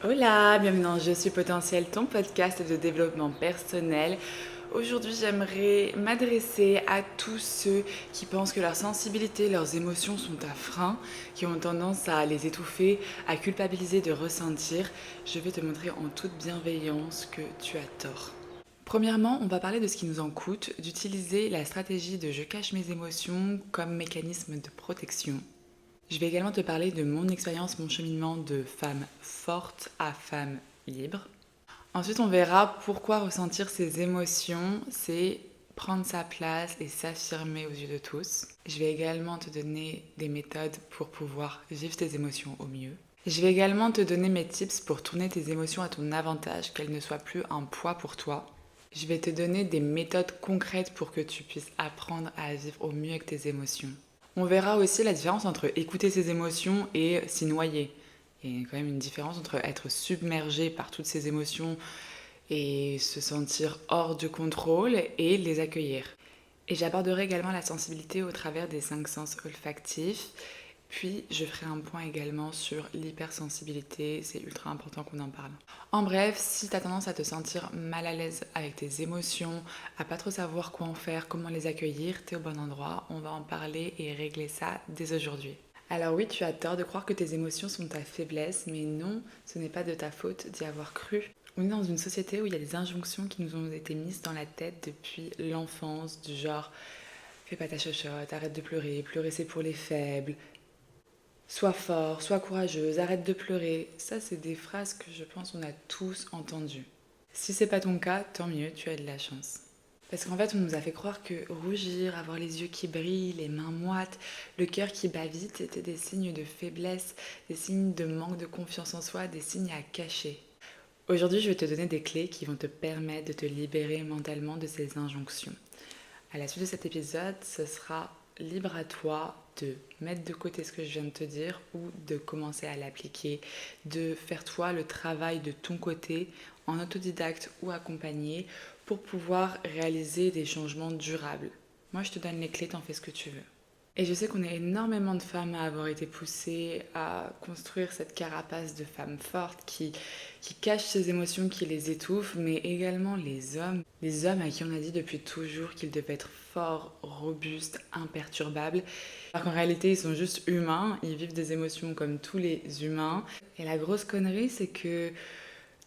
Hola, bienvenue dans Je suis potentiel, ton podcast de développement personnel. Aujourd'hui, j'aimerais m'adresser à tous ceux qui pensent que leur sensibilité, leurs émotions sont à frein, qui ont tendance à les étouffer, à culpabiliser de ressentir. Je vais te montrer en toute bienveillance que tu as tort. Premièrement, on va parler de ce qui nous en coûte d'utiliser la stratégie de je cache mes émotions comme mécanisme de protection. Je vais également te parler de mon expérience, mon cheminement de femme forte à femme libre. Ensuite, on verra pourquoi ressentir ces émotions, c'est prendre sa place et s'affirmer aux yeux de tous. Je vais également te donner des méthodes pour pouvoir vivre tes émotions au mieux. Je vais également te donner mes tips pour tourner tes émotions à ton avantage, qu'elles ne soient plus un poids pour toi. Je vais te donner des méthodes concrètes pour que tu puisses apprendre à vivre au mieux avec tes émotions. On verra aussi la différence entre écouter ses émotions et s'y noyer. Il y a quand même une différence entre être submergé par toutes ces émotions et se sentir hors de contrôle et les accueillir. Et j'aborderai également la sensibilité au travers des 5 sens olfactifs. Puis je ferai un point également sur l'hypersensibilité, c'est ultra important qu'on en parle. En bref, si tu as tendance à te sentir mal à l'aise avec tes émotions, à pas trop savoir quoi en faire, comment les accueillir, t'es au bon endroit, on va en parler et régler ça dès aujourd'hui. Alors oui, tu as tort de croire que tes émotions sont ta faiblesse, mais non, ce n'est pas de ta faute d'y avoir cru. On est dans une société où il y a des injonctions qui nous ont été mises dans la tête depuis l'enfance, du genre fais pas ta chochotte, arrête de pleurer, pleurer c'est pour les faibles, sois fort, sois courageuse, arrête de pleurer. Ça, c'est des phrases que je pense on a tous entendues. Si c'est pas ton cas, tant mieux, tu as de la chance. Parce qu'en fait, on nous a fait croire que rougir, avoir les yeux qui brillent, les mains moites, le cœur qui bat vite étaient des signes de faiblesse, des signes de manque de confiance en soi, des signes à cacher. Aujourd'hui, je vais te donner des clés qui vont te permettre de te libérer mentalement de ces injonctions. À la suite de cet épisode, ce sera libre à toi de mettre de côté ce que je viens de te dire ou de commencer à l'appliquer, de faire toi le travail de ton côté en autodidacte ou accompagné pour pouvoir réaliser des changements durables. Moi, je te donne les clés, t'en fais ce que tu veux. Et je sais qu'on est énormément de femmes à avoir été poussées à construire cette carapace de femmes fortes qui cachent ses émotions, qui les étouffent, mais également les hommes. Les hommes à qui on a dit depuis toujours qu'ils devaient être forts, robustes, imperturbables. Alors qu'en réalité, ils sont juste humains, ils vivent des émotions comme tous les humains. Et la grosse connerie, c'est que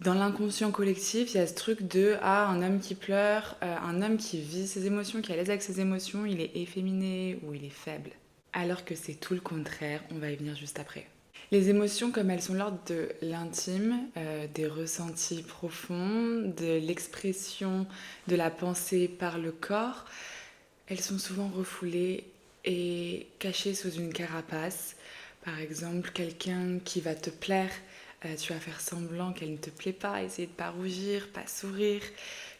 dans l'inconscient collectif, il y a ce truc de un homme qui pleure, un homme qui vit ses émotions, qui est à l'aise avec ses émotions, il est efféminé ou il est faible. Alors que c'est tout le contraire, on va y venir juste après. Les émotions, comme elles sont l'ordre de l'intime, des ressentis profonds, de l'expression de la pensée par le corps, elles sont souvent refoulées et cachées sous une carapace. Par exemple, quelqu'un qui va te plaire, tu vas faire semblant qu'elle ne te plaît pas, essayer de pas rougir, pas sourire.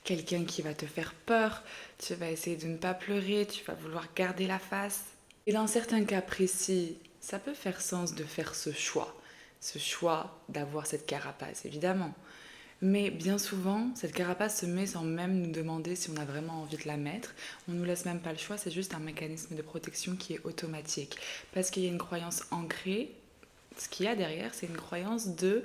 Quelqu'un qui va te faire peur, tu vas essayer de ne pas pleurer, tu vas vouloir garder la face. Et dans certains cas précis, ça peut faire sens de faire ce choix d'avoir cette carapace, évidemment. Mais bien souvent, cette carapace se met sans même nous demander si on a vraiment envie de la mettre. On ne nous laisse même pas le choix, c'est juste un mécanisme de protection qui est automatique. Parce qu'il y a une croyance ancrée, ce qu'il y a derrière, c'est une croyance de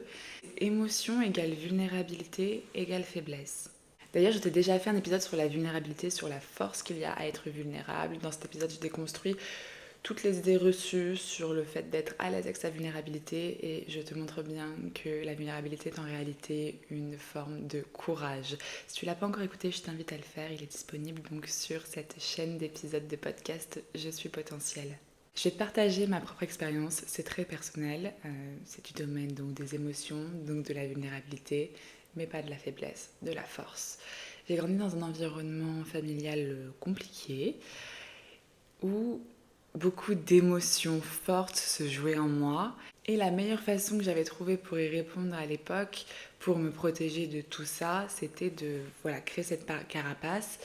émotion égale vulnérabilité égale faiblesse. D'ailleurs, je t'ai déjà fait un épisode sur la vulnérabilité, sur la force qu'il y a à être vulnérable. Dans cet épisode, je déconstruis toutes les idées reçues sur le fait d'être à l'aise avec sa vulnérabilité et je te montre bien que la vulnérabilité est en réalité une forme de courage. Si tu l'as pas encore écouté, je t'invite à le faire. Il est disponible donc sur cette chaîne d'épisodes de podcast Je suis potentiel. Je vais te partager ma propre expérience, c'est très personnel, c'est du domaine donc des émotions, donc de la vulnérabilité, mais pas de la faiblesse, de la force. J'ai grandi dans un environnement familial compliqué où beaucoup d'émotions fortes se jouaient en moi. Et la meilleure façon que j'avais trouvée pour y répondre à l'époque, pour me protéger de tout ça, c'était de créer cette carapace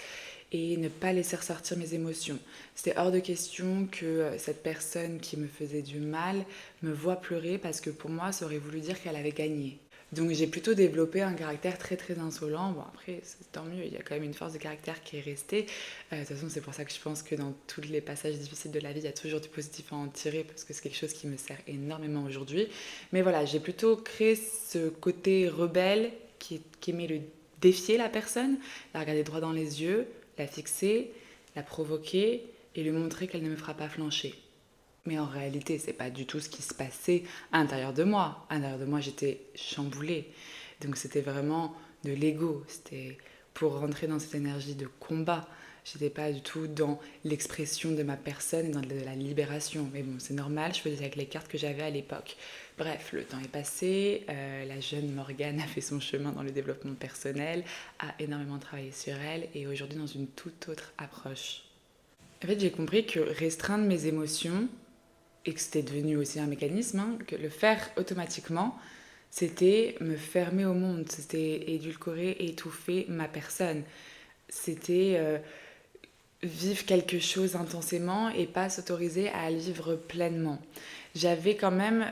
et ne pas laisser ressortir mes émotions. C'était hors de question que cette personne qui me faisait du mal me voie pleurer parce que pour moi, ça aurait voulu dire qu'elle avait gagné. Donc j'ai plutôt développé un caractère très très insolent. Bon après, c'est tant mieux, il y a quand même une force de caractère qui est restée. De toute façon, c'est pour ça que je pense que dans tous les passages difficiles de la vie, il y a toujours du positif à en tirer parce que c'est quelque chose qui me sert énormément aujourd'hui. Mais voilà, j'ai plutôt créé ce côté rebelle qui aimait le défier la personne, la regarder droit dans les yeux, la fixer, la provoquer et lui montrer qu'elle ne me fera pas flancher. Mais en réalité, c'est pas du tout ce qui se passait à l'intérieur de moi. À l'intérieur de moi, j'étais chamboulée. Donc c'était vraiment de l'ego. C'était pour rentrer dans cette énergie de combat. J'étais pas du tout dans l'expression de ma personne et dans de la libération. Mais bon, c'est normal, je faisais avec les cartes que j'avais à l'époque. Bref, le temps est passé. La jeune Morgane a fait son chemin dans le développement personnel, a énormément travaillé sur elle et aujourd'hui dans une toute autre approche. En fait, j'ai compris que restreindre mes émotions, et que c'était devenu aussi un mécanisme, hein, que le faire automatiquement, c'était me fermer au monde, c'était édulcorer, étouffer ma personne. C'était vivre quelque chose intensément et pas s'autoriser à le vivre pleinement. J'avais quand même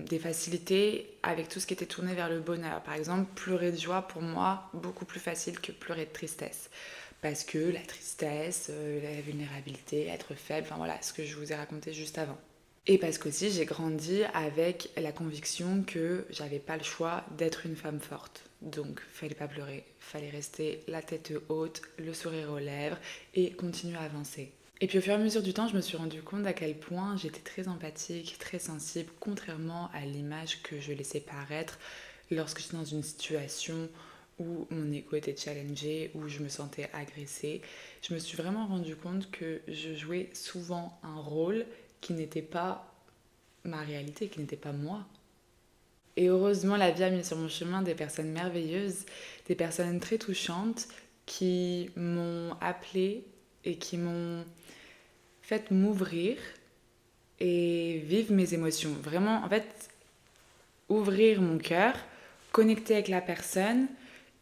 des facilités avec tout ce qui était tourné vers le bonheur. Par exemple, pleurer de joie, pour moi, beaucoup plus facile que pleurer de tristesse. Parce que la tristesse, la vulnérabilité, être faible, enfin voilà, ce que je vous ai raconté juste avant. Et parce qu'aussi j'ai grandi avec la conviction que j'avais pas le choix d'être une femme forte. Donc fallait pas pleurer, fallait rester la tête haute, le sourire aux lèvres et continuer à avancer. Et puis au fur et à mesure du temps, je me suis rendu compte à quel point j'étais très empathique, très sensible, contrairement à l'image que je laissais paraître lorsque j'étais dans une situation où mon ego était challengé, où je me sentais agressée. Je me suis vraiment rendu compte que je jouais souvent un rôle qui n'était pas ma réalité, qui n'était pas moi. Et heureusement, la vie a mis sur mon chemin des personnes merveilleuses, des personnes très touchantes qui m'ont appelée et qui m'ont fait m'ouvrir et vivre mes émotions. Vraiment, en fait, ouvrir mon cœur, connecter avec la personne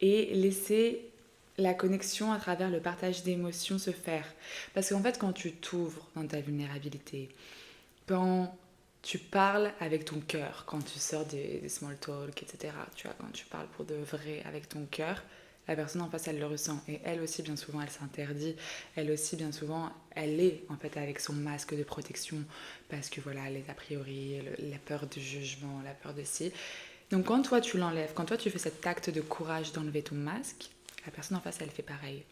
et laisser la connexion à travers le partage d'émotions se faire. Parce qu'en fait, quand tu t'ouvres dans ta vulnérabilité, quand tu parles avec ton cœur, quand tu sors des small talk, etc., tu vois, quand tu parles pour de vrai avec ton cœur, la personne en face, elle le ressent. Et elle aussi, bien souvent, elle s'interdit. Elle aussi, bien souvent, elle est en fait avec son masque de protection. Parce que voilà, les a priori, la peur du jugement, la peur de ci. Donc quand toi, tu l'enlèves, quand toi, tu fais cet acte de courage d'enlever ton masque, la personne en face, elle fait pareil.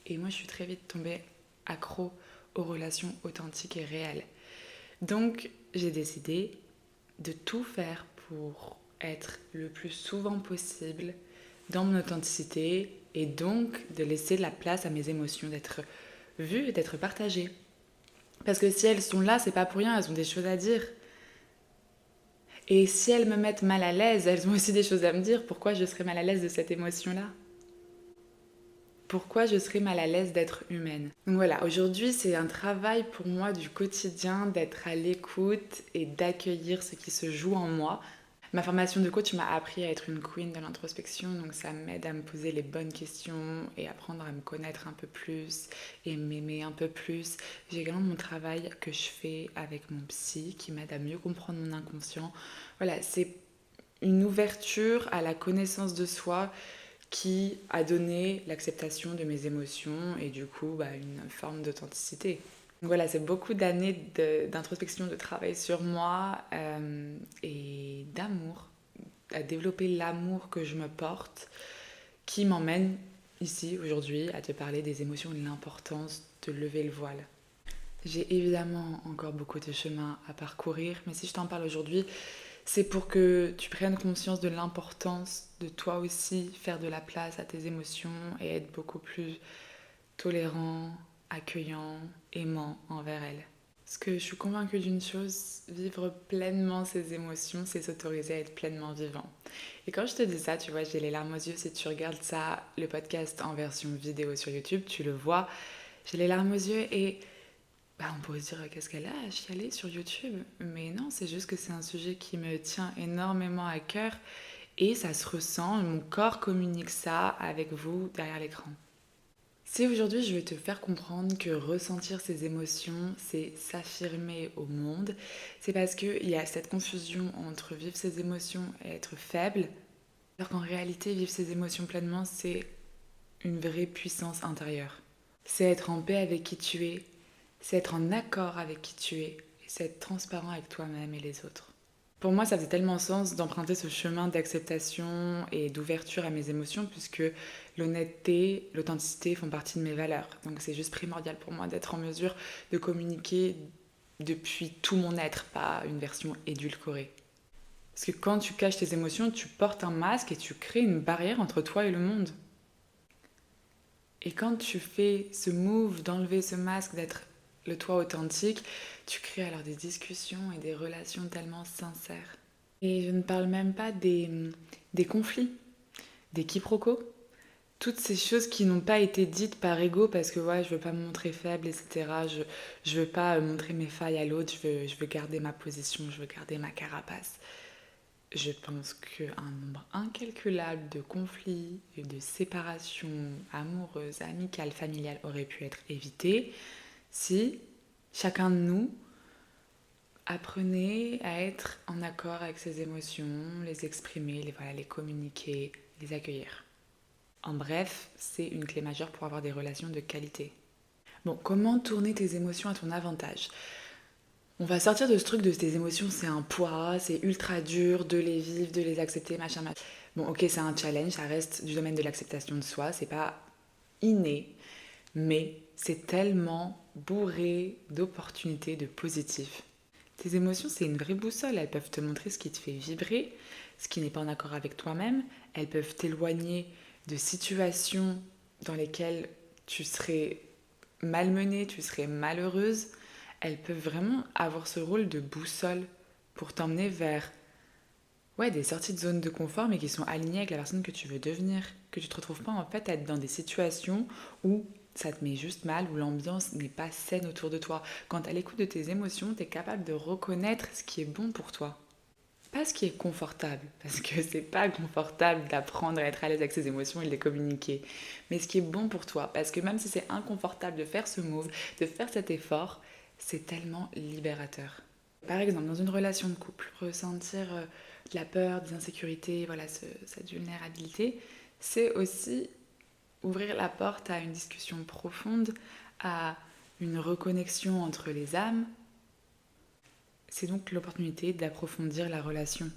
Et moi, je suis très vite tombée accro aux relations authentiques et réelles. Donc, j'ai décidé de tout faire pour être le plus souvent possible dans mon authenticité et donc de laisser de la place à mes émotions, d'être vues et d'être partagées. Parce que si elles sont là, c'est pas pour rien, elles ont des choses à dire. Et si elles me mettent mal à l'aise, elles ont aussi des choses à me dire. Pourquoi je serais mal à l'aise de cette émotion-là? Pourquoi je serais mal à l'aise d'être humaine? Donc voilà, aujourd'hui c'est un travail pour moi du quotidien d'être à l'écoute et d'accueillir ce qui se joue en moi. Ma formation de coach m'a appris à être une queen de l'introspection, donc ça m'aide à me poser les bonnes questions et apprendre à me connaître un peu plus et m'aimer un peu plus. J'ai également mon travail que je fais avec mon psy qui m'aide à mieux comprendre mon inconscient. Voilà, c'est une ouverture à la connaissance de soi qui a donné l'acceptation de mes émotions et du coup une forme d'authenticité. Donc voilà, c'est beaucoup d'années d'introspection, de travail sur moi et d'amour, à développer l'amour que je me porte, qui m'emmène ici aujourd'hui à te parler des émotions et de l'importance de lever le voile. J'ai évidemment encore beaucoup de chemin à parcourir, mais si je t'en parle aujourd'hui, c'est pour que tu prennes conscience de l'importance de toi aussi faire de la place à tes émotions et être beaucoup plus tolérant, accueillant, aimant envers elles. Parce que je suis convaincue d'une chose, vivre pleinement ses émotions, c'est s'autoriser à être pleinement vivant. Et quand je te dis ça, tu vois, j'ai les larmes aux yeux. Si tu regardes ça, le podcast en version vidéo sur YouTube, tu le vois, j'ai les larmes aux yeux et on pourrait se dire qu'est-ce qu'elle a à chialer sur YouTube. Mais non, c'est juste que c'est un sujet qui me tient énormément à cœur et ça se ressent, mon corps communique ça avec vous derrière l'écran. Si aujourd'hui je veux te faire comprendre que ressentir ses émotions, c'est s'affirmer au monde, c'est parce qu'il y a cette confusion entre vivre ses émotions et être faible, Alors qu'en réalité, vivre ses émotions pleinement, c'est une vraie puissance intérieure. C'est être en paix avec qui tu es, c'est être en accord avec qui tu es, et c'est être transparent avec toi-même et les autres. Pour moi, ça faisait tellement sens d'emprunter ce chemin d'acceptation et d'ouverture à mes émotions, puisque l'honnêteté, l'authenticité font partie de mes valeurs. Donc c'est juste primordial pour moi d'être en mesure de communiquer depuis tout mon être, pas une version édulcorée. Parce que quand tu caches tes émotions, tu portes un masque et tu crées une barrière entre toi et le monde. Et quand tu fais ce move d'enlever ce masque, d'être le toi authentique, tu crées alors des discussions et des relations tellement sincères. Et je ne parle même pas des conflits, des quiproquos, toutes ces choses qui n'ont pas été dites par ego parce que ouais, je veux pas me montrer faible, etc. Je veux pas montrer mes failles à l'autre, je veux garder ma position, je veux garder ma carapace. Je pense qu'un nombre incalculable de conflits et de séparations amoureuses, amicales, familiales aurait pu être évité si chacun de nous apprenait à être en accord avec ses émotions, les exprimer, les communiquer, les accueillir. En bref, c'est une clé majeure pour avoir des relations de qualité. Bon, comment tourner tes émotions à ton avantage? On va sortir de ce truc de tes émotions, c'est un poids, c'est ultra dur de les vivre, de les accepter, machin, machin. Bon, ok, c'est un challenge, ça reste du domaine de l'acceptation de soi, c'est pas inné, mais c'est tellement bourré d'opportunités, de positifs. Tes émotions, c'est une vraie boussole, elles peuvent te montrer ce qui te fait vibrer, ce qui n'est pas en accord avec toi-même, elles peuvent t'éloigner de situations dans lesquelles tu serais malmenée, tu serais malheureuse, elles peuvent vraiment avoir ce rôle de boussole pour t'emmener vers des sorties de zone de confort mais qui sont alignées avec la personne que tu veux devenir. Que tu te retrouves pas en fait à être dans des situations où ça te met juste mal, où l'ambiance n'est pas saine autour de toi. Quand tu es à l'écoute de tes émotions, tu es capable de reconnaître ce qui est bon pour toi. Pas ce qui est confortable, parce que c'est pas confortable d'apprendre à être à l'aise avec ses émotions et de les communiquer. Mais ce qui est bon pour toi, parce que même si c'est inconfortable de faire ce move, de faire cet effort, c'est tellement libérateur. Par exemple, dans une relation de couple, ressentir de la peur, des insécurités, cette vulnérabilité, c'est aussi ouvrir la porte à une discussion profonde, à une reconnexion entre les âmes. C'est donc l'opportunité d'approfondir la relation.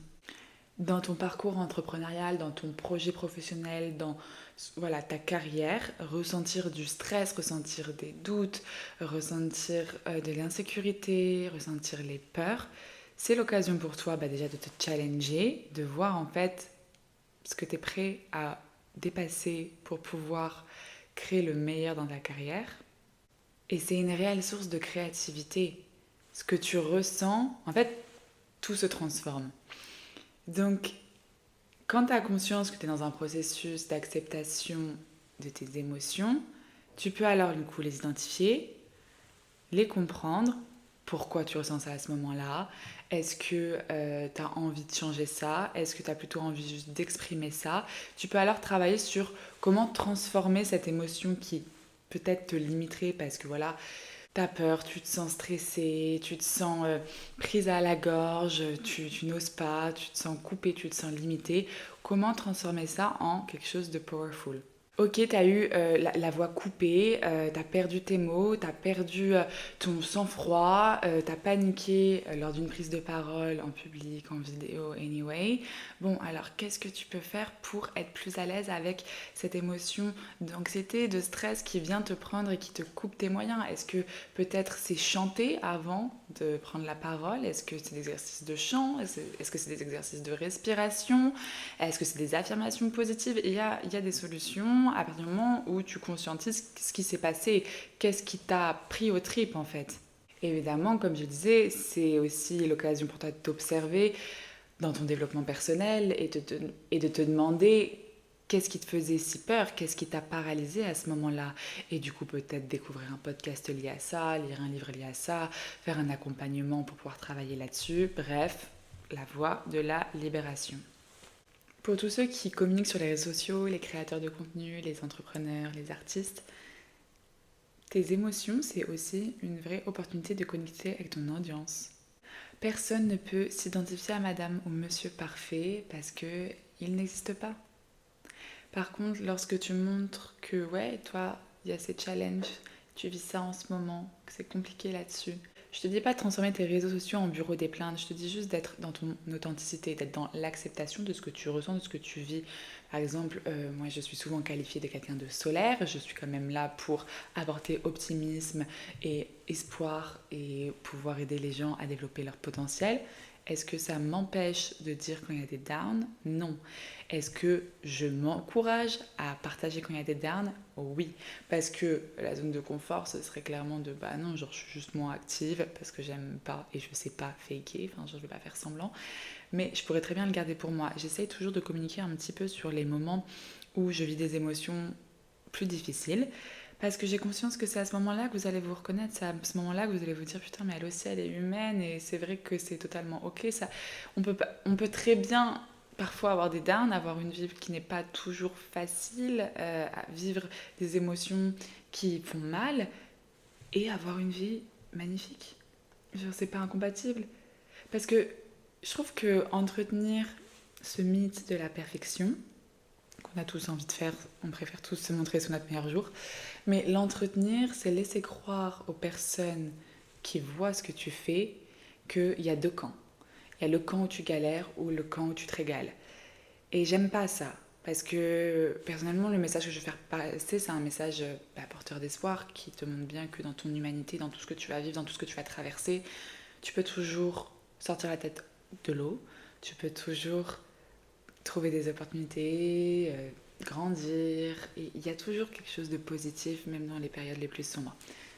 Dans ton parcours entrepreneurial, dans ton projet professionnel, dans ta carrière, ressentir du stress, ressentir des doutes, ressentir de l'insécurité, ressentir les peurs, c'est l'occasion pour toi déjà de te challenger, de voir en fait ce que tu es prêt à dépasser pour pouvoir créer le meilleur dans ta carrière. Et c'est une réelle source de créativité. Ce que tu ressens, en fait, tout se transforme. Donc, quand tu as conscience que tu es dans un processus d'acceptation de tes émotions, tu peux alors du coup les identifier, les comprendre, pourquoi tu ressens ça à ce moment-là, est-ce que tu as envie de changer ça, est-ce que tu as plutôt envie juste d'exprimer ça. Tu peux alors travailler sur comment transformer cette émotion qui peut-être te limiterait parce que t'as peur, tu te sens stressée, tu te sens prise à la gorge, tu n'oses pas, tu te sens coupée, tu te sens limitée. Comment transformer ça en quelque chose de powerful? Ok, t'as eu la voix coupée, t'as perdu tes mots, t'as perdu ton sang-froid, t'as paniqué lors d'une prise de parole en public, en vidéo, anyway. Bon, alors qu'est-ce que tu peux faire pour être plus à l'aise avec cette émotion d'anxiété, de stress qui vient te prendre et qui te coupe tes moyens? Est-ce que peut-être c'est chanter avant de prendre la parole? Est-ce que c'est des exercices de chant? Est-ce que c'est des exercices de respiration? Est-ce que c'est des affirmations positives? Il y a des solutions à partir du moment où tu conscientises ce qui s'est passé, qu'est-ce qui t'a pris aux tripes en fait. Évidemment, comme je disais, c'est aussi l'occasion pour toi de t'observer dans ton développement personnel et de te demander qu'est-ce qui te faisait si peur, qu'est-ce qui t'a paralysé à ce moment-là. Et du coup, peut-être découvrir un podcast lié à ça, lire un livre lié à ça, faire un accompagnement pour pouvoir travailler là-dessus. Bref, la voie de la libération. Pour tous ceux qui communiquent sur les réseaux sociaux, les créateurs de contenu, les entrepreneurs, les artistes, tes émotions, c'est aussi une vraie opportunité de connecter avec ton audience. Personne ne peut s'identifier à madame ou monsieur parfait parce qu'il il n'existe pas. Par contre, lorsque tu montres que, ouais, toi, il y a ces challenges, tu vis ça en ce moment, que c'est compliqué là-dessus. Je te dis pas de transformer tes réseaux sociaux en bureau des plaintes, je te dis juste d'être dans ton authenticité, d'être dans l'acceptation de ce que tu ressens, de ce que tu vis. Par exemple, moi je suis souvent qualifiée de quelqu'un de solaire, je suis quand même là pour apporter optimisme et espoir et pouvoir aider les gens à développer leur potentiel. Est-ce que ça m'empêche de dire quand il y a des downs? Non. Est-ce que je m'encourage à partager quand il y a des downs? Oui. Parce que la zone de confort, ce serait clairement de bah non, genre je suis juste moins active parce que j'aime pas et je sais pas faker, enfin je vais pas faire semblant. Mais je pourrais très bien le garder pour moi. J'essaye toujours de communiquer un petit peu sur les moments où je vis des émotions plus difficiles. Parce que j'ai conscience que c'est à ce moment-là que vous allez vous reconnaître, c'est à ce moment-là que vous allez vous dire putain mais elle aussi elle est humaine et c'est vrai que c'est totalement ok. Ça, on peut très bien parfois avoir des downs, avoir une vie qui n'est pas toujours facile, à vivre des émotions qui font mal et avoir une vie magnifique. Genre c'est pas incompatible. Parce que je trouve que entretenir ce mythe de la perfection, qu'on a tous envie de faire, on préfère tous se montrer sous notre meilleur jour, mais l'entretenir, c'est laisser croire aux personnes qui voient ce que tu fais qu'il y a deux camps. Il y a le camp où tu galères ou le camp où tu te régales. Et j'aime pas ça. Parce que personnellement, le message que je veux faire passer, c'est un message porteur d'espoir qui te montre bien que dans ton humanité, dans tout ce que tu vas vivre, dans tout ce que tu vas traverser, tu peux toujours sortir la tête de l'eau, tu peux toujours trouver des opportunités, grandir. Et il y a toujours quelque chose de positif, même dans les périodes les plus sombres.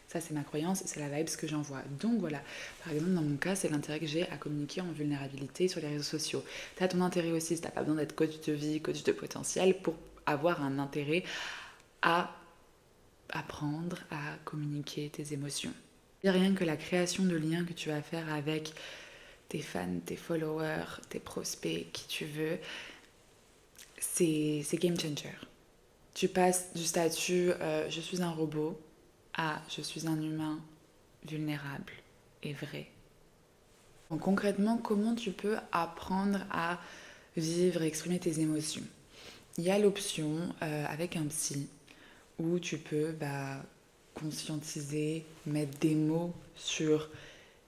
Ça, c'est ma croyance et c'est la vibe que j'envoie. Donc voilà, par exemple, dans mon cas, c'est l'intérêt que j'ai à communiquer en vulnérabilité sur les réseaux sociaux. Tu as ton intérêt aussi, si tu n'as pas besoin d'être coach de vie, coach de potentiel, pour avoir un intérêt à apprendre à communiquer tes émotions. Il n'y a rien que la création de liens que tu vas faire avec tes fans, tes followers, tes prospects, qui tu veux, c'est game changer. Tu passes du statut je suis un robot à je suis un humain vulnérable et vrai. Donc, concrètement, comment tu peux apprendre à vivre et exprimer tes émotions? Il y a l'option avec un psy où tu peux conscientiser, mettre des mots sur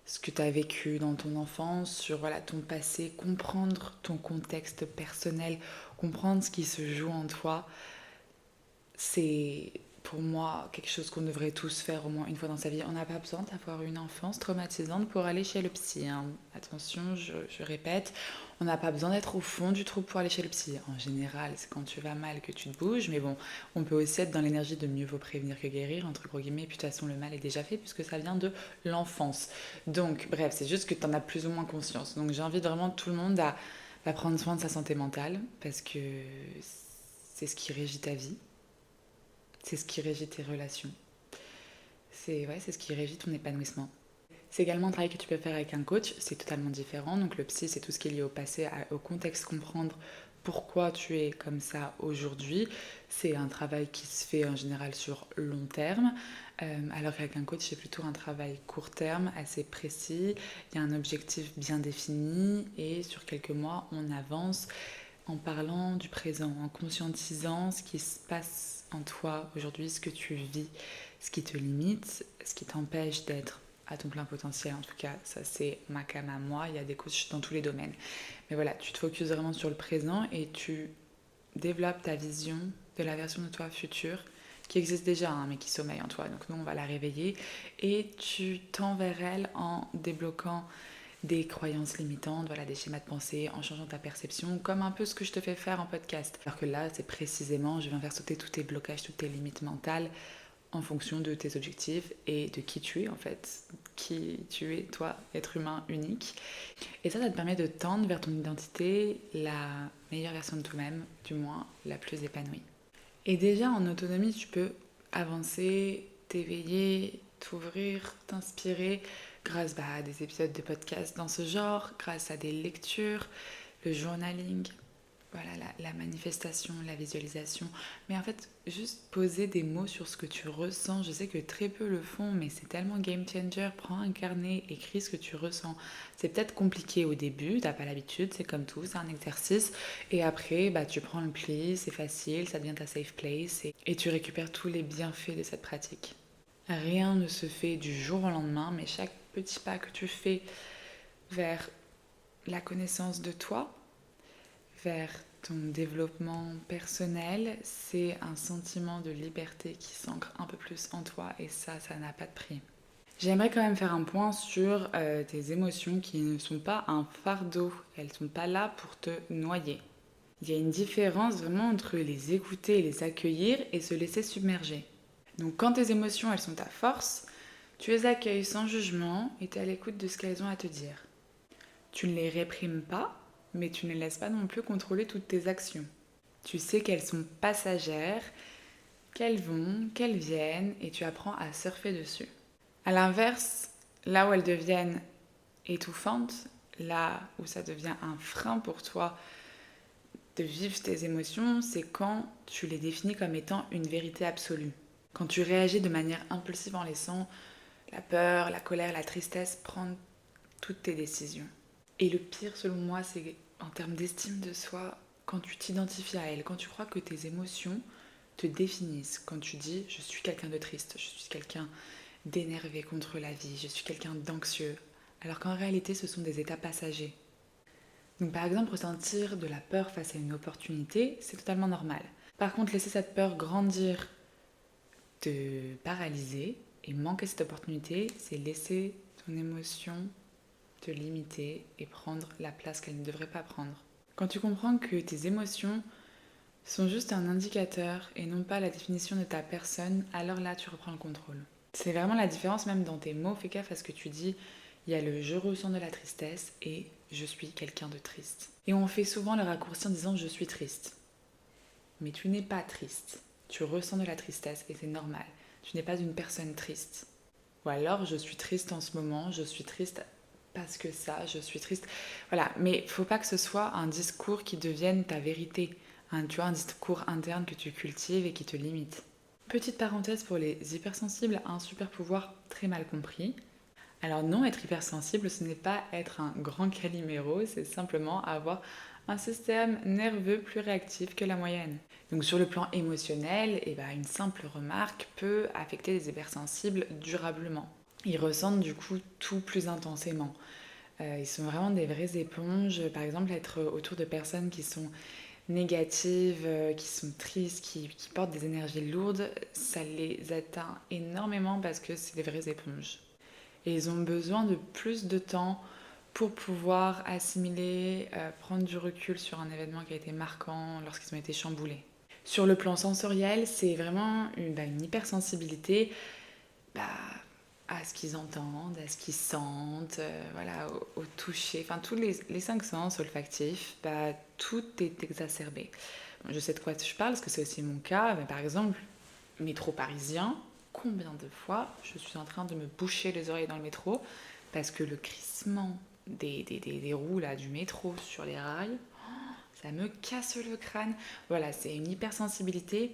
ce que tu as vécu dans ton enfance, sur voilà, ton passé, comprendre ton contexte personnel, comprendre ce qui se joue en toi. C'est pour moi quelque chose qu'on devrait tous faire au moins une fois dans sa vie. On n'a pas besoin d'avoir une enfance traumatisante pour aller chez le psy, hein. Attention, je répète, on n'a pas besoin d'être au fond du trou pour aller chez le psy. En général, c'est quand tu vas mal que tu te bouges, mais bon, on peut aussi être dans l'énergie de mieux vaut prévenir que guérir, entre gros guillemets, puis de toute façon le mal est déjà fait puisque ça vient de l'enfance. Donc bref, c'est juste que tu en as plus ou moins conscience. Donc j'invite vraiment tout le monde à prendre soin de sa santé mentale parce que c'est ce qui régit ta vie. C'est ce qui régit tes relations. C'est ce qui régit ton épanouissement. C'est également un travail que tu peux faire avec un coach, c'est totalement différent. Donc le psy, c'est tout ce qui est lié au passé, au contexte, comprendre pourquoi tu es comme ça aujourd'hui. C'est un travail qui se fait en général sur long terme, alors qu'avec un coach, c'est plutôt un travail court terme, assez précis. Il y a un objectif bien défini et sur quelques mois, on avance en parlant du présent, en conscientisant ce qui se passe en toi aujourd'hui, ce que tu vis, ce qui te limite, ce qui t'empêche d'être à ton plein potentiel. En tout cas, ça c'est ma cam à moi, il y a des coachs dans tous les domaines. Mais voilà, tu te focuses vraiment sur le présent et tu développes ta vision de la version de toi future qui existe déjà, hein, mais qui sommeille en toi. Donc nous, on va la réveiller et tu tends vers elle en débloquant des croyances limitantes, voilà, des schémas de pensée, en changeant ta perception, comme un peu ce que je te fais faire en podcast. Alors que là, c'est précisément, je viens faire sauter tous tes blocages, toutes tes limites mentales en fonction de tes objectifs et de qui tu es en fait, qui tu es, toi, être humain unique. Et ça te permet de tendre vers ton identité, la meilleure version de toi-même, du moins la plus épanouie. Et déjà en autonomie, tu peux avancer, t'éveiller, t'ouvrir, t'inspirer grâce à des épisodes de podcast dans ce genre, grâce à des lectures, le journaling, voilà, la manifestation, la visualisation. Mais en fait, juste poser des mots sur ce que tu ressens. Je sais que très peu le font, mais c'est tellement game changer. Prends un carnet, écris ce que tu ressens. C'est peut-être compliqué au début, t'as pas l'habitude, c'est comme tout, c'est un exercice. Et après, tu prends le pli, c'est facile, ça devient ta safe place et tu récupères tous les bienfaits de cette pratique. Rien ne se fait du jour au lendemain, mais chaque petit pas que tu fais vers la connaissance de toi, vers ton développement personnel, c'est un sentiment de liberté qui s'ancre un peu plus en toi et ça n'a pas de prix. J'aimerais quand même faire un point sur tes émotions qui ne sont pas un fardeau, elles ne sont pas là pour te noyer. Il y a une différence vraiment entre les écouter et les accueillir et se laisser submerger. Donc quand tes émotions elles sont ta force, tu les accueilles sans jugement et tu es à l'écoute de ce qu'elles ont à te dire. Tu ne les réprimes pas, mais tu ne laisses pas non plus contrôler toutes tes actions. Tu sais qu'elles sont passagères, qu'elles vont, qu'elles viennent, et tu apprends à surfer dessus. À l'inverse, là où elles deviennent étouffantes, là où ça devient un frein pour toi de vivre tes émotions, c'est quand tu les définis comme étant une vérité absolue. Quand tu réagis de manière impulsive en laissant la peur, la colère, la tristesse prendre toutes tes décisions. Et le pire, selon moi, c'est en termes d'estime de soi, quand tu t'identifies à elles, quand tu crois que tes émotions te définissent, quand tu dis je suis quelqu'un de triste, je suis quelqu'un d'énervé contre la vie, je suis quelqu'un d'anxieux, alors qu'en réalité ce sont des états passagers. Donc par exemple, ressentir de la peur face à une opportunité, c'est totalement normal. Par contre, laisser cette peur grandir, te paralyser et manquer cette opportunité, c'est laisser ton émotion te limiter et prendre la place qu'elle ne devrait pas prendre. Quand tu comprends que tes émotions sont juste un indicateur et non pas la définition de ta personne, alors là tu reprends le contrôle. C'est vraiment la différence même dans tes mots, fais gaffe à ce que tu dis. Il y a le je ressens de la tristesse et je suis quelqu'un de triste. Et on fait souvent le raccourci en disant je suis triste. Mais tu n'es pas triste. Tu ressens de la tristesse et c'est normal. Tu n'es pas une personne triste. Ou alors je suis triste en ce moment, je suis triste parce que ça, je suis triste. Voilà, mais faut pas que ce soit un discours qui devienne ta vérité. Tu vois, un discours interne que tu cultives et qui te limite. Petite parenthèse pour les hypersensibles, un super pouvoir très mal compris. Alors non, être hypersensible, ce n'est pas être un grand caliméro, c'est simplement avoir un système nerveux plus réactif que la moyenne. Donc sur le plan émotionnel, une simple remarque peut affecter les hypersensibles durablement. Ils ressentent du coup tout plus intensément. Ils sont vraiment des vraies éponges. Par exemple, être autour de personnes qui sont négatives, qui sont tristes, qui portent des énergies lourdes, ça les atteint énormément parce que c'est des vraies éponges. Et ils ont besoin de plus de temps pour pouvoir assimiler, prendre du recul sur un événement qui a été marquant lorsqu'ils ont été chamboulés. Sur le plan sensoriel, c'est vraiment une hypersensibilité à ce qu'ils entendent, à ce qu'ils sentent, au toucher, enfin tous les cinq sens olfactifs, tout est exacerbé. Je sais de quoi je parle parce que c'est aussi mon cas, mais par exemple, métro parisien, combien de fois je suis en train de me boucher les oreilles dans le métro parce que le crissement des roues là, du métro sur les rails, ça me casse le crâne. Voilà, c'est une hypersensibilité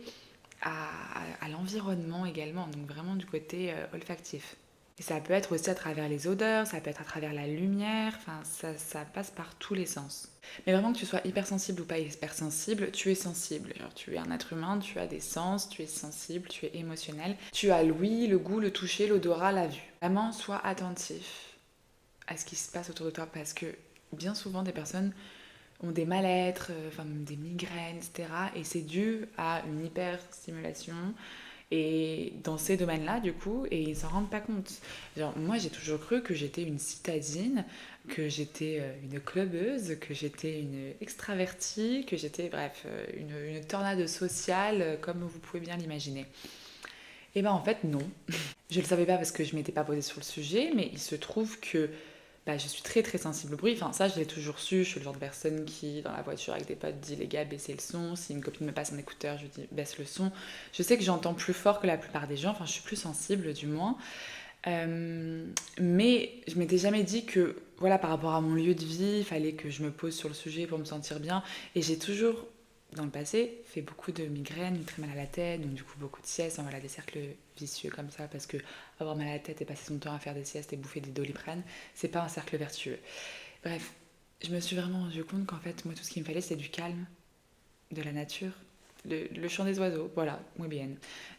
à l'environnement également, donc vraiment du côté olfactif. Et ça peut être aussi à travers les odeurs, ça peut être à travers la lumière, enfin ça passe par tous les sens. Mais vraiment que tu sois hypersensible ou pas hypersensible, tu es sensible. Genre, tu es un être humain, tu as des sens, tu es sensible, tu es émotionnel. Tu as l'ouïe, le goût, le toucher, l'odorat, la vue. Vraiment, sois attentif à ce qui se passe autour de toi parce que bien souvent des personnes ont des mal-être, des migraines, etc. Et c'est dû à une hyperstimulation et dans ces domaines-là, du coup, et ils s'en rendent pas compte. Genre, moi, j'ai toujours cru que j'étais une citadine, que j'étais une clubeuse, que j'étais une extravertie, que j'étais, bref, une tornade sociale, comme vous pouvez bien l'imaginer. Et en fait, non. Je le savais pas parce que je m'étais pas posée sur le sujet, mais il se trouve que je suis très très sensible au bruit. Enfin, ça, je l'ai toujours su. Je suis le genre de personne qui, dans la voiture avec des potes, dit les gars, baissez le son. Si une copine me passe un écouteur, je lui dis baisse le son. Je sais que j'entends plus fort que la plupart des gens. Enfin, je suis plus sensible, du moins. Mais je m'étais jamais dit que, voilà, par rapport à mon lieu de vie, il fallait que je me pose sur le sujet pour me sentir bien. Et j'ai toujours, dans le passé, fait beaucoup de migraines, eu très mal à la tête, donc du coup beaucoup de siestes, voilà, des cercles vicieux comme ça, parce que avoir mal à la tête et passer son temps à faire des siestes et bouffer des Doliprane, c'est pas un cercle vertueux. Bref, je me suis vraiment rendu compte qu'en fait, moi, tout ce qu'il me fallait, c'était du calme, de la nature, le chant des oiseaux, voilà, muy bien.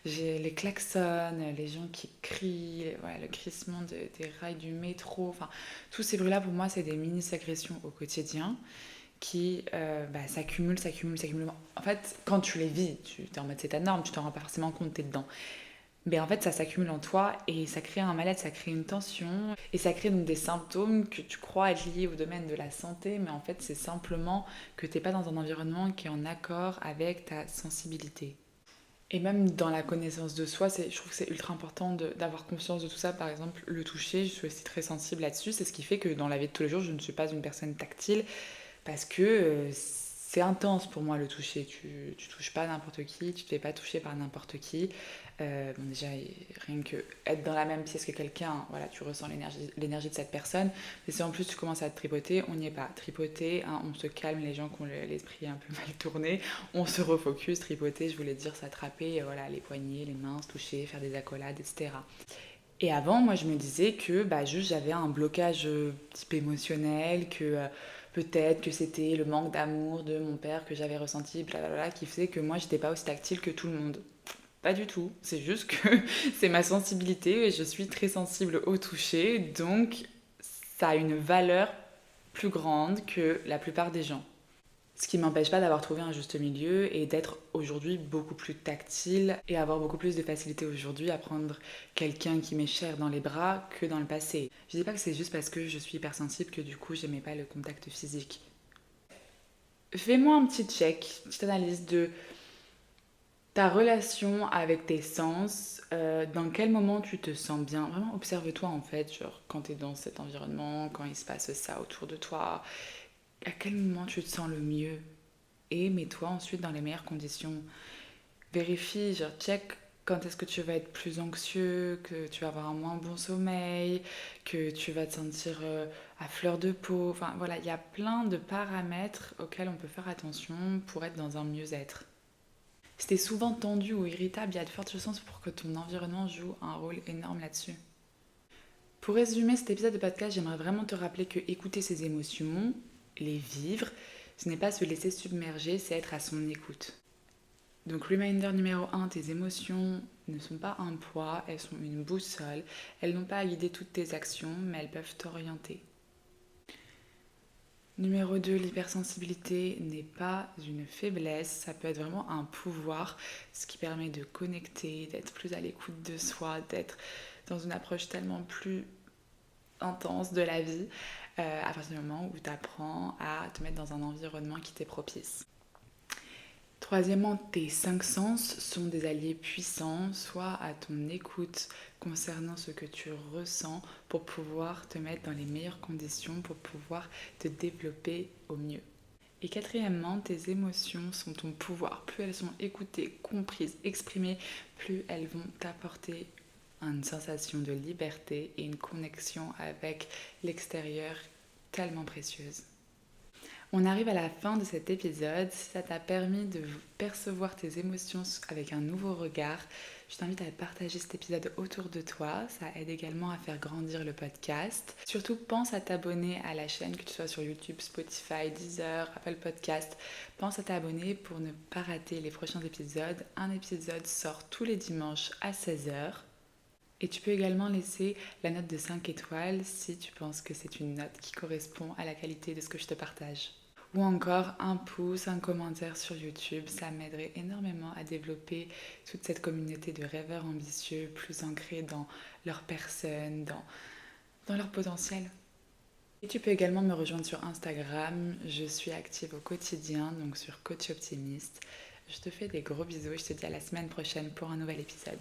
J'ai les klaxons, les gens qui crient, voilà, le crissement des rails du métro, enfin, tous ces bruits-là, pour moi, c'est des mini-agressions au quotidien qui s'accumulent. En fait, quand tu les vis, tu es en mode c'est ta norme, tu t'en rends pas forcément compte, t'es dedans. Mais en fait, ça s'accumule en toi et ça crée un mal-être, ça crée une tension et ça crée donc des symptômes que tu crois être liés au domaine de la santé, mais en fait, c'est simplement que tu n'es pas dans un environnement qui est en accord avec ta sensibilité. Et même dans la connaissance de soi, je trouve que c'est ultra important d'avoir conscience de tout ça. Par exemple, le toucher, je suis aussi très sensible là-dessus. C'est ce qui fait que dans la vie de tous les jours, je ne suis pas une personne tactile parce que c'est intense pour moi le toucher. Tu touches pas n'importe qui, tu te fais pas toucher par n'importe qui. Bon, déjà, rien que être dans la même pièce que quelqu'un, voilà, tu ressens l'énergie de cette personne. Mais si en plus tu commences à te tripoter, on n'y est pas. Tripoter, hein, on se calme, les gens qui ont l'esprit un peu mal tourné, on se refocus. Tripoter, je voulais dire s'attraper, voilà, les poignets, les mains, se toucher, faire des accolades, etc. Et avant, moi, je me disais que juste j'avais un blocage type émotionnel, que peut-être que c'était le manque d'amour de mon père que j'avais ressenti, blablabla, qui faisait que moi, j'étais pas aussi tactile que tout le monde. Pas du tout, c'est juste que c'est ma sensibilité et je suis très sensible au toucher, donc ça a une valeur plus grande que la plupart des gens. Ce qui ne m'empêche pas d'avoir trouvé un juste milieu et d'être aujourd'hui beaucoup plus tactile et avoir beaucoup plus de facilité aujourd'hui à prendre quelqu'un qui m'est cher dans les bras que dans le passé. Je dis pas que c'est juste parce que je suis hypersensible que du coup j'aimais pas le contact physique. Fais-moi un petit check, une petite analyse de ta relation avec tes sens, dans quel moment tu te sens bien. Vraiment observe-toi en fait, genre quand tu es dans cet environnement, quand il se passe ça autour de toi, à quel moment tu te sens le mieux et mets-toi ensuite dans les meilleures conditions. Vérifie, genre check quand est-ce que tu vas être plus anxieux, que tu vas avoir un moins bon sommeil, que tu vas te sentir à fleur de peau. Enfin voilà, il y a plein de paramètres auxquels on peut faire attention pour être dans un mieux-être. Si t'es souvent tendu ou irritable, il y a de fortes chances pour que ton environnement joue un rôle énorme là-dessus. Pour résumer cet épisode de podcast, j'aimerais vraiment te rappeler que écouter ses émotions, les vivre, ce n'est pas se laisser submerger, c'est être à son écoute. Donc reminder numéro 1, tes émotions ne sont pas un poids, elles sont une boussole. Elles n'ont pas à guider toutes tes actions, mais elles peuvent t'orienter. Numéro 2, l'hypersensibilité n'est pas une faiblesse, ça peut être vraiment un pouvoir, ce qui permet de connecter, d'être plus à l'écoute de soi, d'être dans une approche tellement plus intense de la vie, à partir du moment où tu apprends à te mettre dans un environnement qui t'est propice. Troisièmement, tes 5 sens sont des alliés puissants, soit à ton écoute concernant ce que tu ressens pour pouvoir te mettre dans les meilleures conditions, pour pouvoir te développer au mieux. Et quatrièmement, tes émotions sont ton pouvoir. Plus elles sont écoutées, comprises, exprimées, plus elles vont t'apporter une sensation de liberté et une connexion avec l'extérieur tellement précieuse. On arrive à la fin de cet épisode. Si ça t'a permis de percevoir tes émotions avec un nouveau regard, je t'invite à partager cet épisode autour de toi. Ça aide également à faire grandir le podcast. Surtout, pense à t'abonner à la chaîne, que tu sois sur YouTube, Spotify, Deezer, Apple Podcast. Pense à t'abonner pour ne pas rater les prochains épisodes. Un épisode sort tous les dimanches à 16h. Et tu peux également laisser la note de 5 étoiles si tu penses que c'est une note qui correspond à la qualité de ce que je te partage. Ou encore un pouce, un commentaire sur YouTube, ça m'aiderait énormément à développer toute cette communauté de rêveurs ambitieux, plus ancrés dans leur personne, dans leur potentiel. Et tu peux également me rejoindre sur Instagram, je suis active au quotidien, donc sur Coach Optimiste. Je te fais des gros bisous et je te dis à la semaine prochaine pour un nouvel épisode.